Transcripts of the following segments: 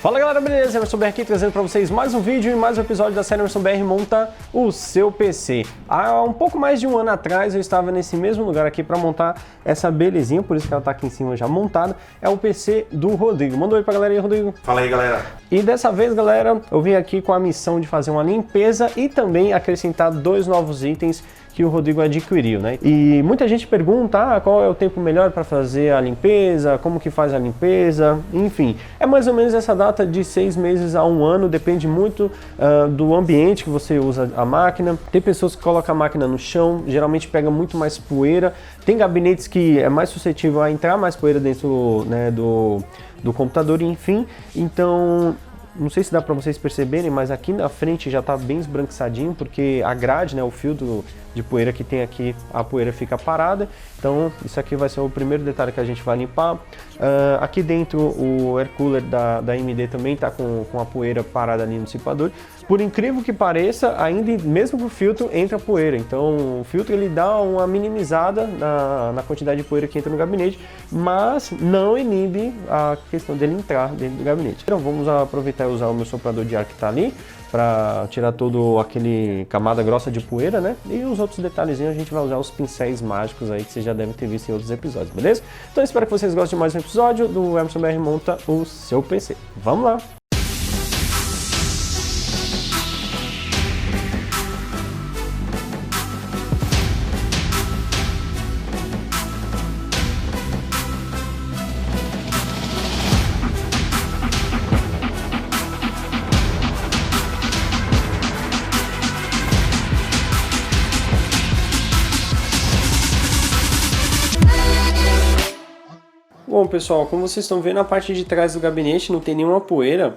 Fala galera, beleza? Emerson BR aqui trazendo para vocês mais um vídeo e mais um episódio da série Emerson BR monta o seu PC. Há um pouco mais de um ano atrás eu estava nesse mesmo lugar aqui para montar essa belezinha, por isso que ela está aqui em cima já montada. É o PC do Rodrigo. Manda um oi pra galera aí, Rodrigo. Fala aí, galera. E dessa vez, galera, eu vim aqui com a missão de fazer uma limpeza e também acrescentar dois novos itens que o Rodrigo adquiriu, né? E muita gente pergunta, qual é o tempo melhor para fazer a limpeza, como que faz a limpeza, enfim. É mais ou menos essa data de 6 meses a um ano, depende muito do ambiente que você usa a máquina. Tem pessoas que colocam a máquina no chão, geralmente pega muito mais poeira. Tem gabinetes que é mais suscetível a entrar mais poeira dentro, né, do computador, enfim. Então, não sei se dá para vocês perceberem, mas aqui na frente já está bem esbranquiçadinho, porque a grade, né, o filtro de poeira que tem aqui, a poeira fica parada. Então isso aqui vai ser o primeiro detalhe que a gente vai limpar. Aqui dentro o air cooler da AMD também está com a poeira parada ali no dissipador. Por incrível que pareça, ainda mesmo com o filtro entra poeira. Então o filtro ele dá uma minimizada na quantidade de poeira que entra no gabinete, mas não inibe a questão dele entrar dentro do gabinete. Então vamos aproveitar e usar o meu soprador de ar que está ali para tirar todo aquele camada grossa de poeira, né? E os outros detalhezinhos a gente vai usar os pincéis mágicos aí que vocês já devem ter visto em outros episódios, beleza? Então espero que vocês gostem de mais um episódio do Emerson BR monta o seu PC. Vamos lá! Bom pessoal, como vocês estão vendo, a parte de trás do gabinete não tem nenhuma poeira.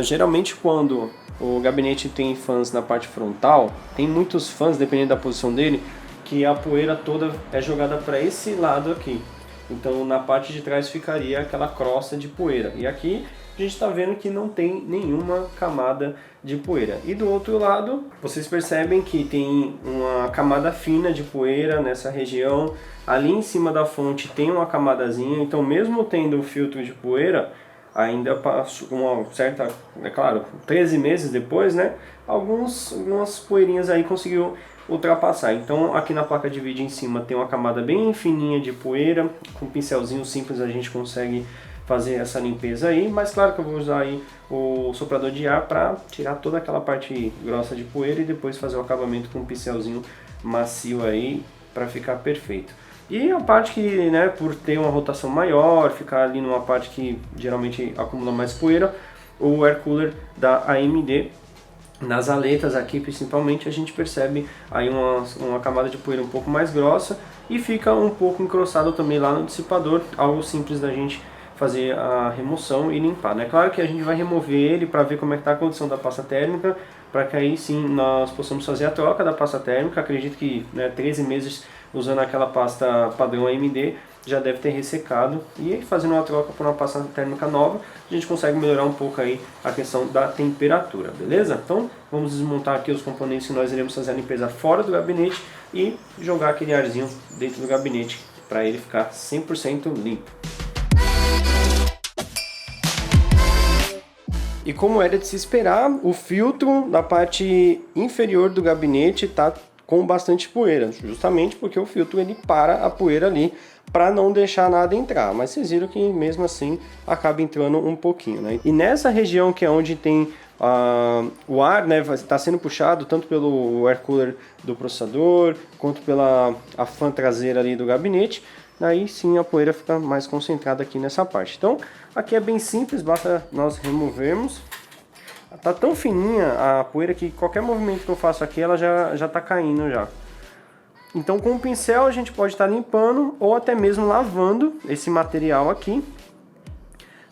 Geralmente quando o gabinete tem fãs na parte frontal, tem muitos fãs, dependendo da posição dele, que a poeira toda é jogada para esse lado aqui. Então na parte de trás ficaria aquela crosta de poeira. E aqui a gente está vendo que não tem nenhuma camada de poeira. E do outro lado, vocês percebem que tem uma camada fina de poeira nessa região. Ali em cima da fonte tem uma camadazinha, então mesmo tendo o filtro de poeira, ainda passa uma certa, é claro, 13 meses depois, né? Algumas poeirinhas aí conseguiu ultrapassar. Então aqui na placa de vídeo em cima tem uma camada bem fininha de poeira, com um pincelzinho simples a gente consegue fazer essa limpeza aí, mas claro que eu vou usar aí o soprador de ar para tirar toda aquela parte grossa de poeira e depois fazer o acabamento com um pincelzinho macio aí para ficar perfeito. E a parte que, né, por ter uma rotação maior, ficar ali numa parte que geralmente acumula mais poeira, o air cooler da AMD, nas aletas aqui principalmente, a gente percebe aí uma camada de poeira um pouco mais grossa e fica um pouco encrostado também lá no dissipador, algo simples da gente fazer a remoção e limpar, né? Claro que a gente vai remover ele para ver como é que está a condição da pasta térmica, para que aí sim nós possamos fazer a troca da pasta térmica. Acredito que, né, 13 meses usando aquela pasta padrão AMD já deve ter ressecado, e fazendo uma troca por uma pasta térmica nova a gente consegue melhorar um pouco aí a questão da temperatura, beleza? Então vamos desmontar aqui os componentes que nós iremos fazer a limpeza fora do gabinete e jogar aquele arzinho dentro do gabinete para ele ficar 100% limpo. E como era de se esperar, o filtro da parte inferior do gabinete está com bastante poeira, justamente porque o filtro ele para a poeira ali para não deixar nada entrar, mas vocês viram que mesmo assim acaba entrando um pouquinho, né? E nessa região que é onde tem o ar, né, está sendo puxado tanto pelo air cooler do processador quanto pela a fan traseira ali do gabinete, aí sim a poeira fica mais concentrada aqui nessa parte. Então aqui é bem simples, basta nós removermos. Tá tão fininha a poeira que qualquer movimento que eu faço aqui ela já tá caindo já. Então com o pincel a gente pode estar limpando ou até mesmo lavando esse material aqui.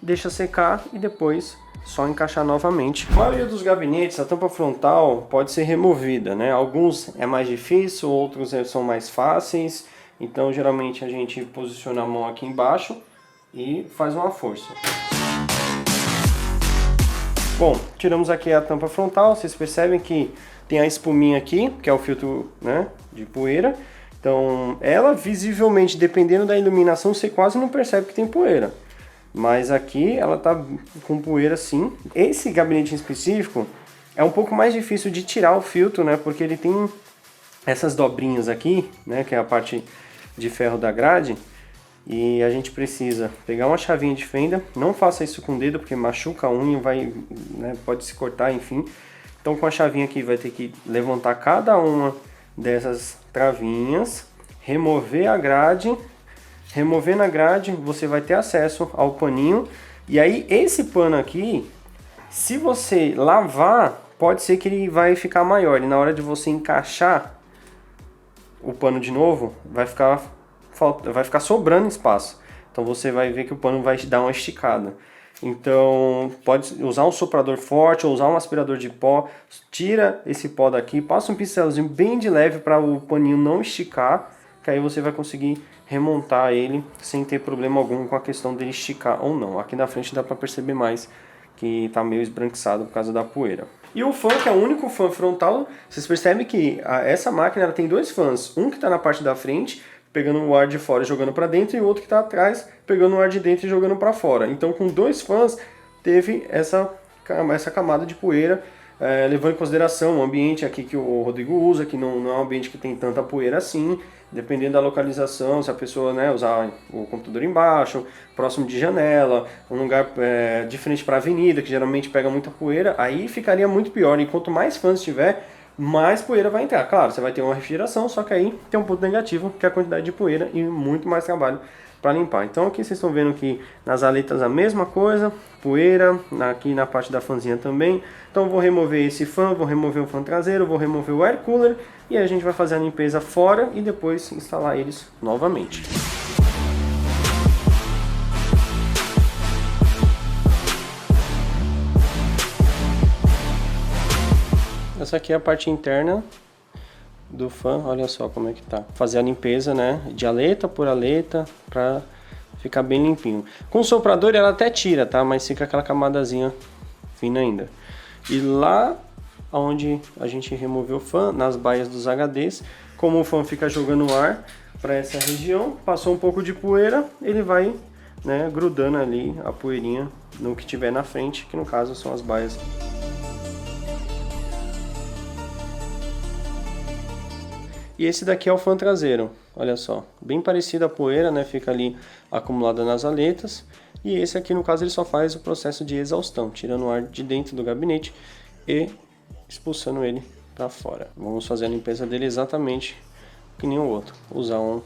Deixa secar e depois só encaixar novamente. A maioria dos gabinetes, a tampa frontal pode ser removida, né? Alguns é mais difícil, outros são mais fáceis. Então geralmente a gente posiciona a mão aqui embaixo e faz uma força. Bom, tiramos aqui a tampa frontal, vocês percebem que tem a espuminha aqui, que é o filtro, né, de poeira. Então ela visivelmente, dependendo da iluminação, você quase não percebe que tem poeira. Mas aqui ela tá com poeira sim. Esse gabinete em específico é um pouco mais difícil de tirar o filtro, né? Porque ele tem essas dobrinhas aqui, né? Que é a parte de ferro da grade. E a gente precisa pegar uma chavinha de fenda. Não faça isso com o dedo porque machuca a unha, vai, né, pode se cortar, enfim. Então com a chavinha aqui vai ter que levantar cada uma dessas travinhas, remover a grade. Removendo a grade, você vai ter acesso ao paninho. E aí esse pano aqui, se você lavar, pode ser que ele vai ficar maior. E na hora de você encaixar o pano de novo, vai ficar sobrando espaço. Então você vai ver que o pano vai dar uma esticada. Então pode usar um soprador forte ou usar um aspirador de pó. Tira esse pó daqui, passa um pincelzinho bem de leve para o paninho não esticar. Que aí você vai conseguir remontar ele sem ter problema algum com a questão dele esticar ou não. Aqui na frente dá para perceber mais que está meio esbranquiçado por causa da poeira. E o fan, que é o único fan frontal, vocês percebem que essa máquina ela tem dois fãs. Um que está na parte da frente, pegando o ar de fora e jogando para dentro, e o outro que está atrás, pegando o ar de dentro e jogando para fora. Então com dois fãs teve essa camada de poeira, levando em consideração o ambiente aqui que o Rodrigo usa, que não é um ambiente que tem tanta poeira assim. Dependendo da localização, se a pessoa, né, usar o computador embaixo, próximo de janela, um lugar de frente para a avenida, que geralmente pega muita poeira, aí ficaria muito pior. E quanto mais fãs tiver, mais poeira vai entrar. Claro, você vai ter uma refrigeração, só que aí tem um ponto negativo, que é a quantidade de poeira e muito mais trabalho para limpar. Então aqui vocês estão vendo que nas aletas a mesma coisa, poeira, aqui na parte da fãzinha também. Então vou remover esse fã, vou remover o fã traseiro, vou remover o air cooler e a gente vai fazer a limpeza fora e depois instalar eles novamente. Essa aqui é a parte interna do fã, olha só como é que tá. Fazer a limpeza, né, de aleta por aleta para ficar bem limpinho. Com o soprador ela até tira, tá, mas fica aquela camadazinha fina ainda. E lá onde a gente removeu o fã, nas baias dos HDs, como o fã fica jogando ar para essa região, passou um pouco de poeira, ele vai, né, grudando ali a poeirinha no que tiver na frente, que no caso são as baias. E esse daqui é o fã traseiro, olha só, bem parecido a poeira, né, fica ali acumulada nas aletas. E esse aqui, no caso, ele só faz o processo de exaustão, tirando o ar de dentro do gabinete e expulsando ele para fora. Vamos fazer a limpeza dele exatamente que nem o outro. Usar um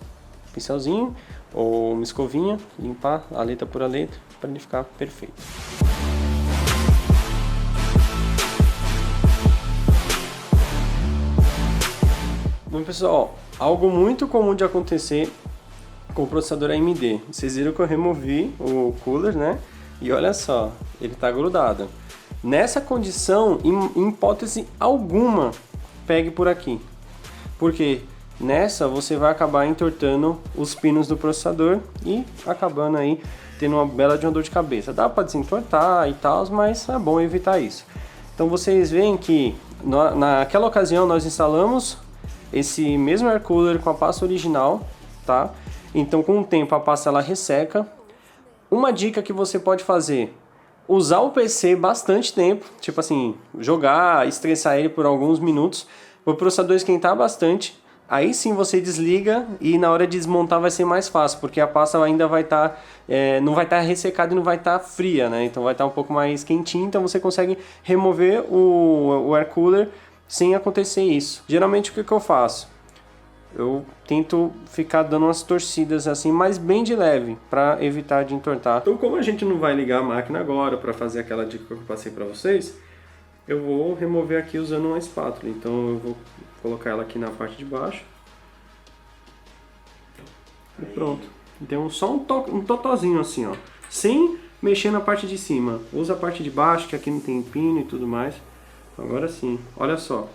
pincelzinho ou uma escovinha, limpar aleta por aleta para ele ficar perfeito. Bom, pessoal, algo muito comum de acontecer com o processador AMD. Vocês viram que eu removi o cooler, né? E olha só, ele está grudado. Nessa condição, em hipótese alguma, pegue por aqui. Porque nessa você vai acabar entortando os pinos do processador e acabando aí tendo uma bela de uma dor de cabeça. Dá para desentortar e tal, mas é bom evitar isso. Então vocês veem que naquela ocasião nós instalamos esse mesmo air cooler com a pasta original, tá? Então com o tempo a pasta ela resseca. Uma dica que você pode fazer: usar o PC bastante tempo, tipo assim, jogar, estressar ele por alguns minutos, o processador esquentar bastante. Aí sim você desliga e na hora de desmontar vai ser mais fácil, porque a pasta ainda vai estar, não vai estar ressecada e não vai estar fria, né? Então vai estar um pouco mais quentinho, então você consegue remover o air cooler sem acontecer isso. Geralmente o que eu faço? Eu tento ficar dando umas torcidas assim, mas bem de leve, para evitar de entortar. Então, como a gente não vai ligar a máquina agora para fazer aquela dica que eu passei para vocês, eu vou remover aqui usando uma espátula. Então eu vou colocar ela aqui na parte de baixo. E pronto. Deu só um totozinho assim, ó. Sem mexer na parte de cima. Usa a parte de baixo, que aqui não tem pino e tudo mais. Agora sim, olha só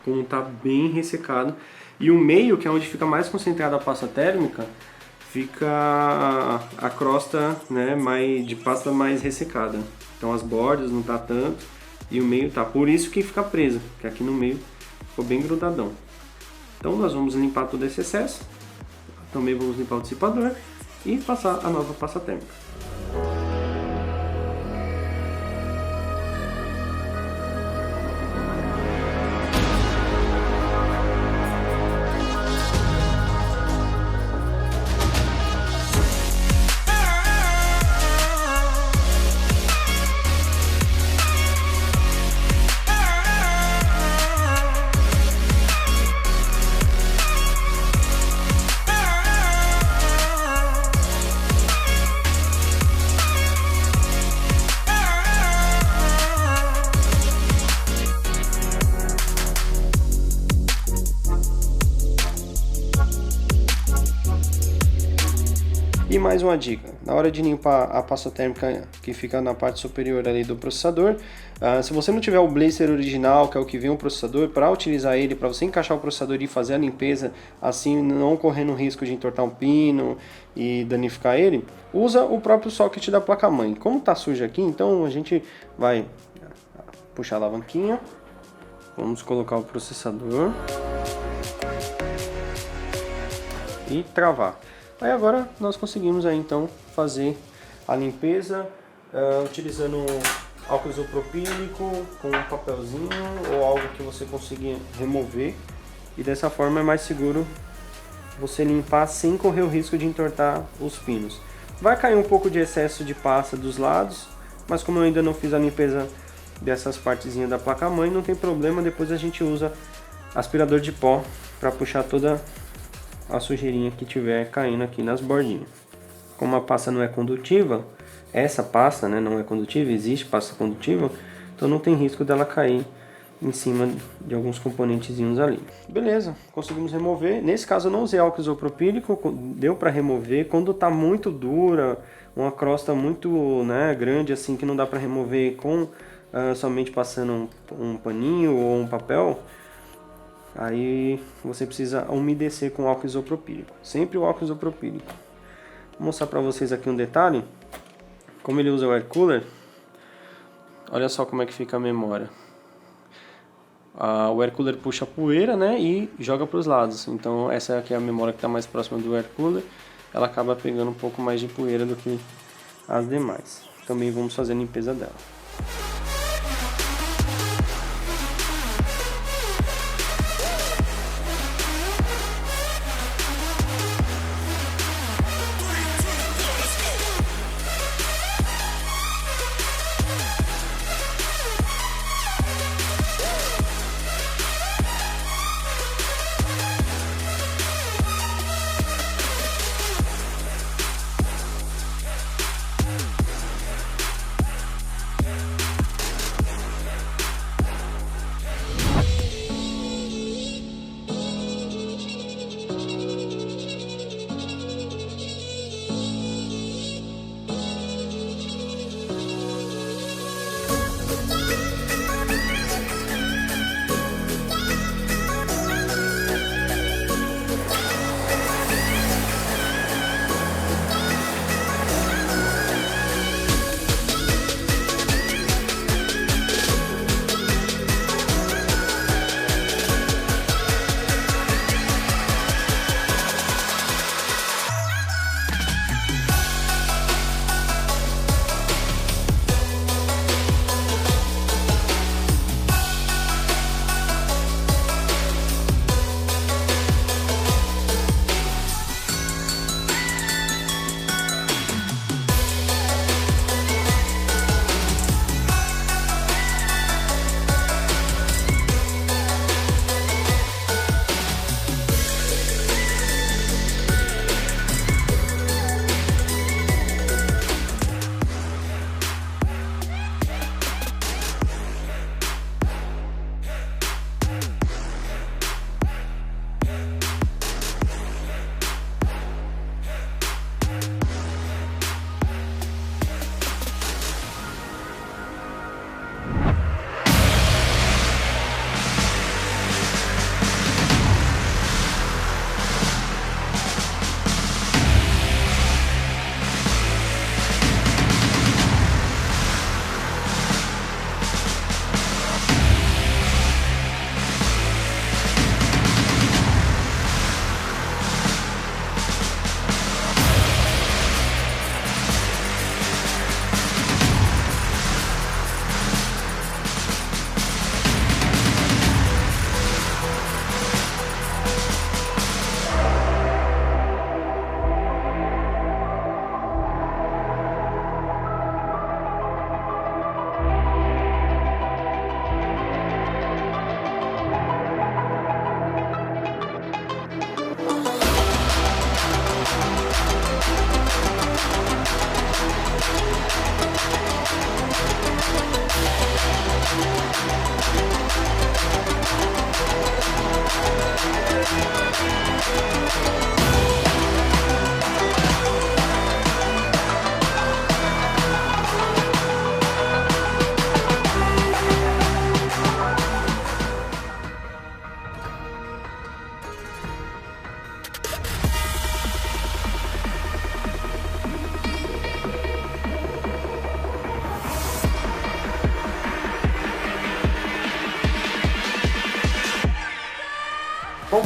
como tá bem ressecado. E o meio, que é onde fica mais concentrada a pasta térmica, fica a crosta, né, de pasta mais ressecada. Então as bordas não tá tanto e o meio tá. Por isso que fica preso, que aqui no meio ficou bem grudadão. Então nós vamos limpar todo esse excesso. Também vamos limpar o dissipador e passar a nova pasta térmica. E mais uma dica, na hora de limpar a pasta térmica que fica na parte superior ali do processador, se você não tiver o blaster original, que é o que vem o processador, para utilizar ele, para você encaixar o processador e fazer a limpeza, assim não correndo o risco de entortar um pino e danificar ele, usa o próprio socket da placa-mãe. Como está sujo aqui, então a gente vai puxar a alavanquinha, vamos colocar o processador e travar. Aí agora nós conseguimos aí então fazer a limpeza utilizando álcool isopropílico com um papelzinho ou algo que você consiga remover, e dessa forma é mais seguro você limpar sem correr o risco de entortar os pinos. Vai cair um pouco de excesso de pasta dos lados, mas como eu ainda não fiz a limpeza dessas partezinhas da placa-mãe, não tem problema, depois a gente usa aspirador de pó para puxar toda a sujeirinha que tiver caindo aqui nas bordinhas. Como a pasta não é condutiva, essa pasta, né, não é condutiva, existe pasta condutiva, então não tem risco dela cair em cima de alguns componentezinhos ali. Beleza, conseguimos remover. Nesse caso eu não usei álcool isopropílico, deu para remover. Quando está muito dura, uma crosta muito, né, grande assim, que não dá para remover com somente passando um paninho ou um papel, aí você precisa umedecer com álcool isopropílico. Sempre o álcool isopropílico. Vou mostrar para vocês aqui um detalhe. Como ele usa o air cooler, olha só como é que fica a memória. O air cooler puxa poeira, né, e joga para os lados. Então essa aqui é a memória que está mais próxima do air cooler. Ela acaba pegando um pouco mais de poeira do que as demais. Também vamos fazer a limpeza dela.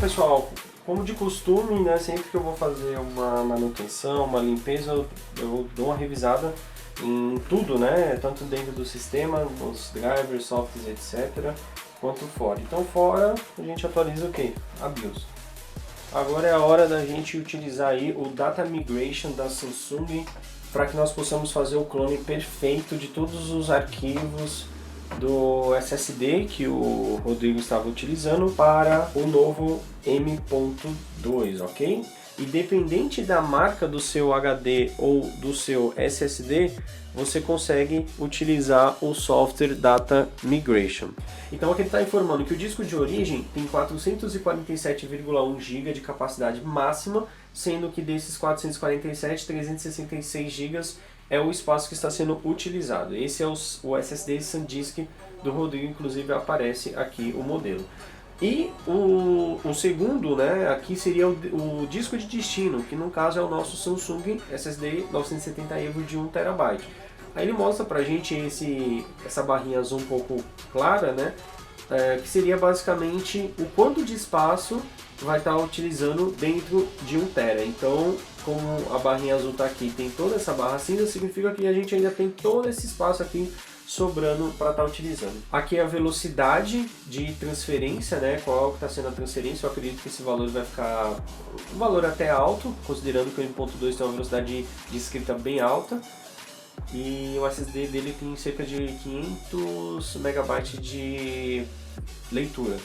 pessoal, como de costume, né, sempre que eu vou fazer uma manutenção, uma limpeza, eu dou uma revisada em tudo, né, tanto dentro do sistema, nos drivers, softwares, etc, quanto fora. Então fora a gente atualiza o que? A BIOS. Agora é a hora da gente utilizar aí o Data Migration da Samsung para que nós possamos fazer o clone perfeito de todos os arquivos do SSD que o Rodrigo estava utilizando para o novo M.2, ok? Independente da marca do seu HD ou do seu SSD, você consegue utilizar o software Data Migration. Então aqui ele está informando que o disco de origem tem 447,1 GB de capacidade máxima, sendo que desses 447, 366 GB é o espaço que está sendo utilizado. Esse é o SSD SanDisk do Rodrigo, inclusive aparece aqui o modelo. E o segundo, né, aqui seria o disco de destino, que no caso é o nosso Samsung SSD 970 EVO de 1 TB. Aí ele mostra pra gente essa barrinha azul um pouco clara, né, que seria basicamente o quanto de espaço vai estar utilizando dentro de 1 TB. Então, como a barrinha azul está aqui, tem toda essa barra cinza, significa que a gente ainda tem todo esse espaço aqui sobrando para estar utilizando. Aqui é a velocidade de transferência, né? Qual que está sendo a transferência. Eu acredito que esse valor vai ficar um valor até alto, considerando que o M.2 tem uma velocidade de escrita bem alta. E o SSD dele tem cerca de 500 MB de leitura.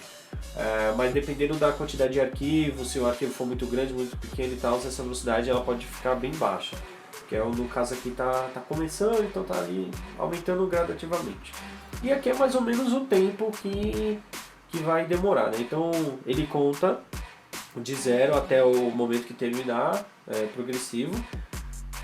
Mas dependendo da quantidade de arquivos, se o arquivo for muito grande, muito pequeno e tal, essa velocidade ela pode ficar bem baixa. Que é no caso aqui tá começando, então tá ali aumentando gradativamente. E aqui é mais ou menos o tempo que vai demorar, né? Então ele conta de 0 até o momento que terminar, progressivo.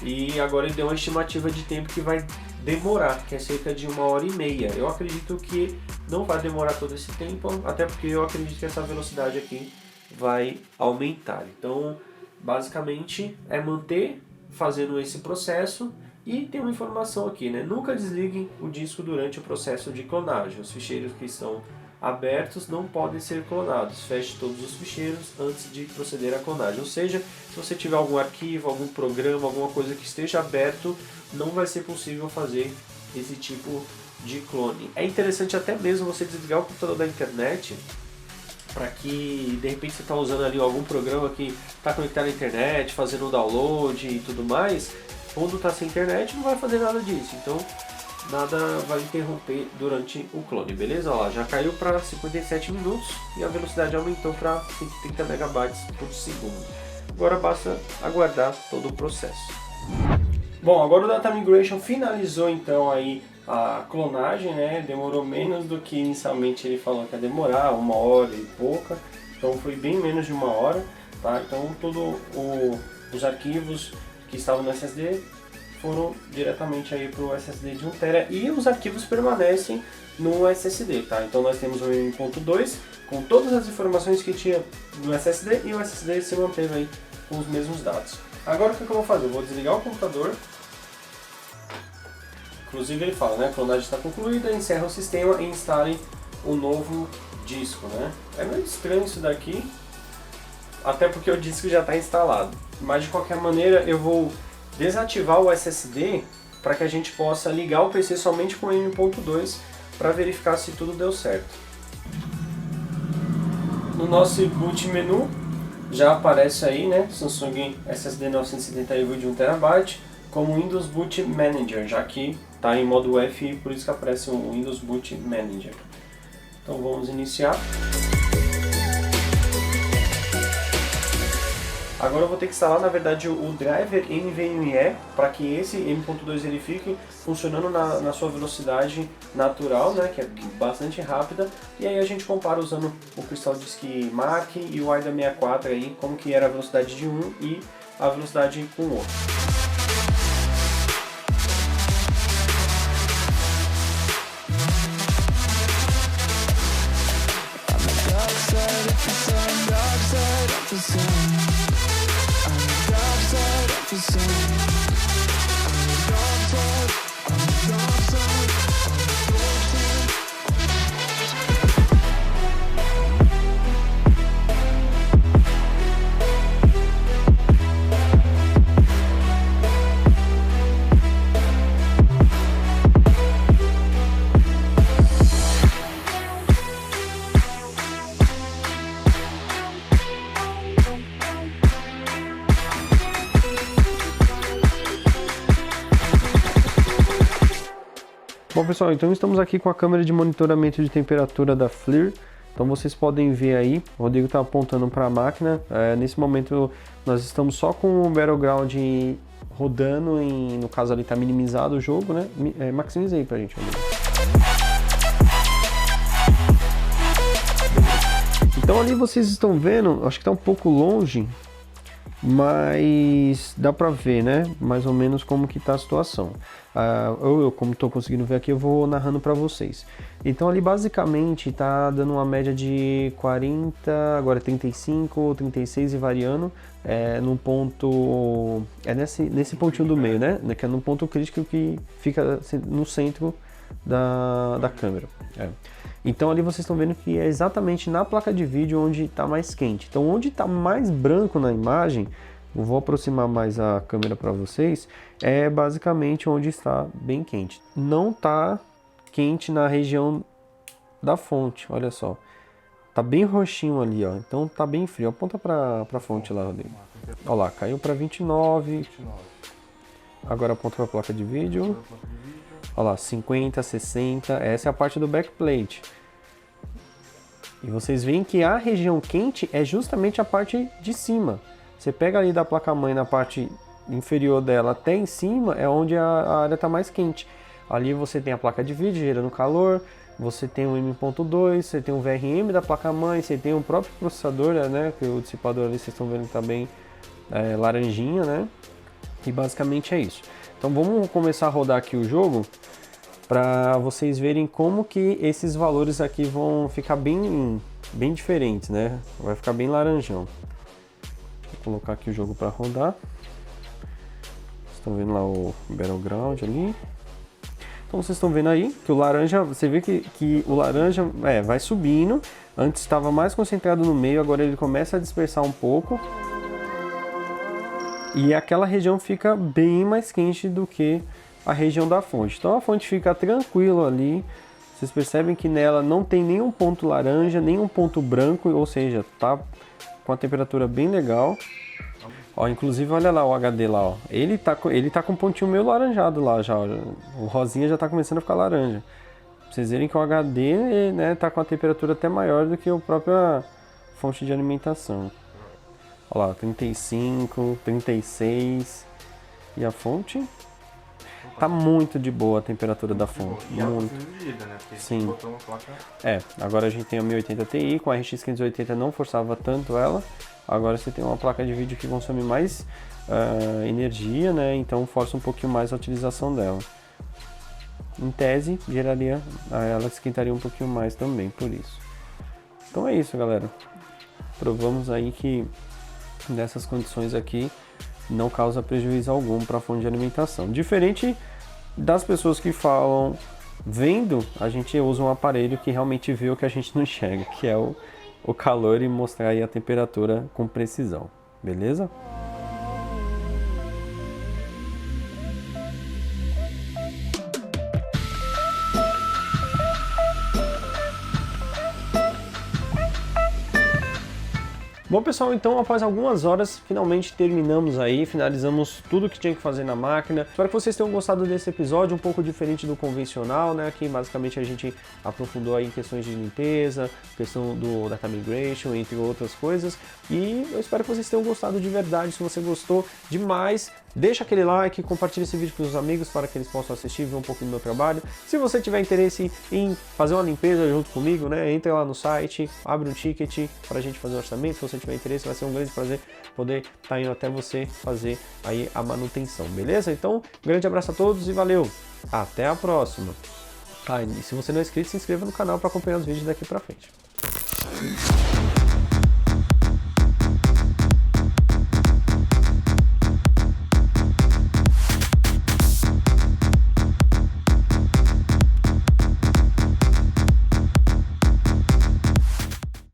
E agora ele deu uma estimativa de tempo que vai demorar, que é cerca de 1h30. Eu acredito que não vai demorar todo esse tempo, até porque eu acredito que essa velocidade aqui vai aumentar. Então, basicamente, é manter fazendo esse processo. E tem uma informação aqui, né? Nunca desliguem o disco durante o processo de clonagem. Os ficheiros que estão abertos não podem ser clonados. Feche todos os ficheiros antes de proceder à clonagem. Ou seja, se você tiver algum arquivo, algum programa, alguma coisa que esteja aberto, não vai ser possível fazer esse tipo de clone. É interessante até mesmo você desligar o computador da internet, para que de repente você está usando ali algum programa que está conectado à internet, fazendo o download e tudo mais. Quando está sem internet não vai fazer nada disso. Então nada vai interromper durante o clone, beleza? Ó, já caiu para 57 minutos e a velocidade aumentou para 130 MB por segundo. Agora basta aguardar todo o processo. Bom, agora o Data Migration finalizou então aí a clonagem, né? Demorou menos do que inicialmente ele falou que ia demorar, 1h e pouca, então foi bem menos de 1h, tá? Então todos os arquivos que estavam no SSD foram diretamente aí para o SSD de 1 TB e os arquivos permanecem no SSD, tá? Então nós temos o M.2 com todas as informações que tinha no SSD e o SSD se manteve aí com os mesmos dados. Agora o que eu vou fazer? Eu vou desligar o computador. Inclusive ele fala, né? A clonagem está concluída, encerra o sistema e instale o novo disco, né? É meio estranho isso daqui, até porque o disco já está instalado. Mas de qualquer maneira eu vou desativar o SSD para que a gente possa ligar o PC somente com o M.2 para verificar se tudo deu certo. No nosso boot menu já aparece aí, né, Samsung SSD 970 EVO de 1 TB como Windows Boot Manager, já que está em modo UEFI, por isso que aparece o Windows Boot Manager. Então vamos iniciar. Agora eu vou ter que instalar, na verdade, o driver NVMe para que esse M.2 ele fique funcionando na sua velocidade natural, né, que é bastante rápida. E aí a gente compara usando o Crystal Disk Mark e o AIDA 64 aí, como que era a velocidade de um e a velocidade com o outro. Bom pessoal, então estamos aqui com a câmera de monitoramento de temperatura da FLIR. Então vocês podem ver aí, o Rodrigo está apontando para a máquina. Nesse momento nós estamos só com o Battleground rodando, no caso ali está minimizado o jogo, né? Maximiza aí pra gente, Rodrigo. Então ali vocês estão vendo, acho que está um pouco longe, mas dá para ver, né? Mais ou menos como que tá a situação. Eu como estou conseguindo ver aqui, eu vou narrando para vocês. Então ali basicamente tá dando uma média de 40, agora 35, 36 e variando, num ponto, nesse pontinho do meio, né? Que é num ponto crítico que fica no centro da câmera. Então ali vocês estão vendo que é exatamente na placa de vídeo onde está mais quente. Então onde está mais branco na imagem, eu vou aproximar mais a câmera para vocês, é basicamente onde está bem quente. Não está quente na região da fonte, olha só. Tá bem roxinho ali, ó. Então tá bem frio. Aponta para a fonte lá, Rodrigo. Olha lá, caiu para 29. Agora aponta para a placa de vídeo. Olha lá, 50, 60, essa é a parte do backplate. E vocês veem que a região quente é justamente a parte de cima. Você pega ali da placa-mãe na parte inferior dela até em cima, é onde a área está mais quente. Ali você tem a placa de vídeo gerando calor, você tem o M.2, você tem o VRM da placa-mãe, você tem o próprio processador, né? Que o dissipador ali vocês estão vendo que está bem laranjinha, né? E basicamente é isso. Então vamos começar a rodar aqui o jogo para vocês verem como que esses valores aqui vão ficar bem diferentes, né? Vai ficar bem laranjão. Vou colocar aqui o jogo para rodar. Estão vendo lá o Battleground ali. Então vocês estão vendo aí que o laranja, você vê que o laranja vai subindo. Antes estava mais concentrado no meio, agora ele começa a dispersar um pouco. E aquela região fica bem mais quente do que a região da fonte. Então a fonte fica tranquila ali. Vocês percebem que nela não tem nenhum ponto laranja, nenhum ponto branco, ou seja, tá com a temperatura bem legal. Ó, inclusive olha lá o HD lá, ó. Ele tá com um pontinho meio laranjado lá já. O rosinha já tá começando a ficar laranja. Pra vocês verem que o HD, né, tá com a temperatura até maior do que a própria fonte de alimentação. Olha lá, 35, 36. E a fonte? Tá muito de boa a temperatura da fonte. Muito. Sim. Agora a gente tem a 1080 Ti, com a RX 580 não forçava tanto ela. Agora você tem uma placa de vídeo que consome mais energia, né? Então força um pouquinho mais a utilização dela. Em tese, geraria, ela esquentaria um pouquinho mais também, por isso. Então é isso, galera. Provamos aí que nessas condições aqui não causa prejuízo algum para a fonte de alimentação. Diferente das pessoas que falam, vendo, a gente usa um aparelho que realmente vê o que a gente não enxerga, que é o calor e mostrar aí a temperatura com precisão, beleza? Bom pessoal, então após algumas horas, finalmente terminamos aí, finalizamos tudo que tinha que fazer na máquina. Espero que vocês tenham gostado desse episódio, um pouco diferente do convencional, né? Que basicamente a gente aprofundou aí em questões de limpeza, questão do data migration, entre outras coisas. E eu espero que vocês tenham gostado de verdade. Se você gostou demais, deixa aquele like, compartilha esse vídeo com os amigos para que eles possam assistir, ver um pouco do meu trabalho. Se você tiver interesse em fazer uma limpeza junto comigo, né? Entre lá no site, abre um ticket para a gente fazer um orçamento. Se você tiver interesse, vai ser um grande prazer poder estar indo até você fazer aí a manutenção, beleza? Então, um grande abraço a todos e valeu! Até a próxima! E se você não é inscrito, se inscreva no canal para acompanhar os vídeos daqui para frente.